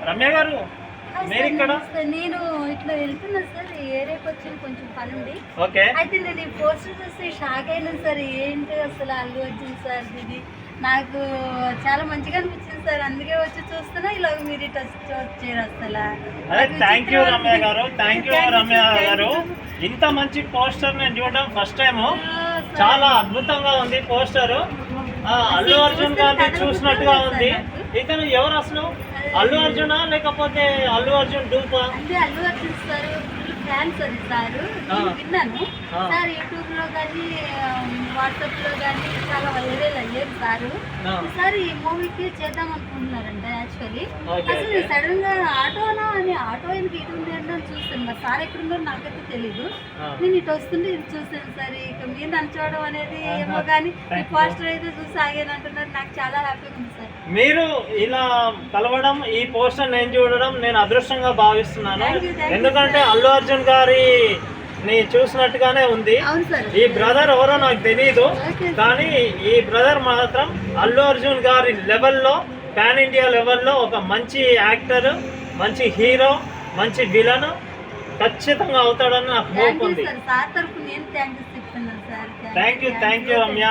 రమ్య గారు మీరు ఇక్కడ నేను ఇట్లా వెళ్తున్నా సార్, ఏరియాకి వచ్చి కొంచెం పని ఉంది. ఓకే. అయితే నేను ఈ పోస్టర్ చూసి షాక్ అయినా సార్. ఏంటి అసలు అల్లు అర్జున్ సార్ ఇది నాకు చాలా మంచిగా అనిపించింది సార్. అందుకే వచ్చి చూస్తున్నా, ఇలా మీరు వచ్చారు అసలు. థ్యాంక్ యూ రమ్య గారు, థ్యాంక్ యూ రమ్య గారు. ఇంత మంచి పోస్టర్ నేను చూడడం ఫస్ట్ టైం. చాలా అద్భుతంగా ఉంది పోస్టర్. అల్లు అర్జున్ గారిని చూసినట్టుగా ఉంది. ఇతను ఎవరు అసలు? అల్లు అర్జునా లేకపోతే అల్లు అర్జున్ డూపా? అంటే అల్లు అర్జున్ సార్ ఫ్యాన్స్ అది సార్. నేను విన్నాను సార్, యూట్యూబ్ లో కానీ వాట్సాప్ లో కానీ చాలా వైరల్ అయ్యారు సార్. సార్ ఈ మూవీకి చేద్దాం అనుకుంటున్నారంట. యాక్చువల్లీ అసలు సడన్ గా ఆటోనా అని, ఆటో ఎందుకు ఇటు ఉంది అంటే చూస్తాను. మరి సార్ ఎక్కడున్నారో నాకైతే తెలీదు. నేను ఇటు వస్తుంటే ఇది చూసాను సార్. ఇక మీరు నచ్చడం అనేది ఏమో కానీ పోస్టర్ అయితే చూసి ఆగాను అంటున్నారు. నాకు చాలా హ్యాపీగా ఉంది సార్. మీరు ఇలా కలవడం, ఈ పోస్టర్ నేను చూడడం నేను అదృష్టంగా భావిస్తున్నాను. ఎందుకంటే అల్లు అర్జున్ గారి చూసినట్టుగానే ఉంది. ఈ బ్రదర్ ఎవరో నాకు తెలియదు, కానీ ఈ బ్రదర్ మాత్రం అల్లు అర్జున్ గారి లెవెల్లో, పాన్ ఇండియా లెవెల్లో ఒక మంచి యాక్టర్, మంచి హీరో, మంచి విలన్ ఖచ్చితంగా అవుతాడని నాకు హోప్ ఉంది. Thank you Ramya.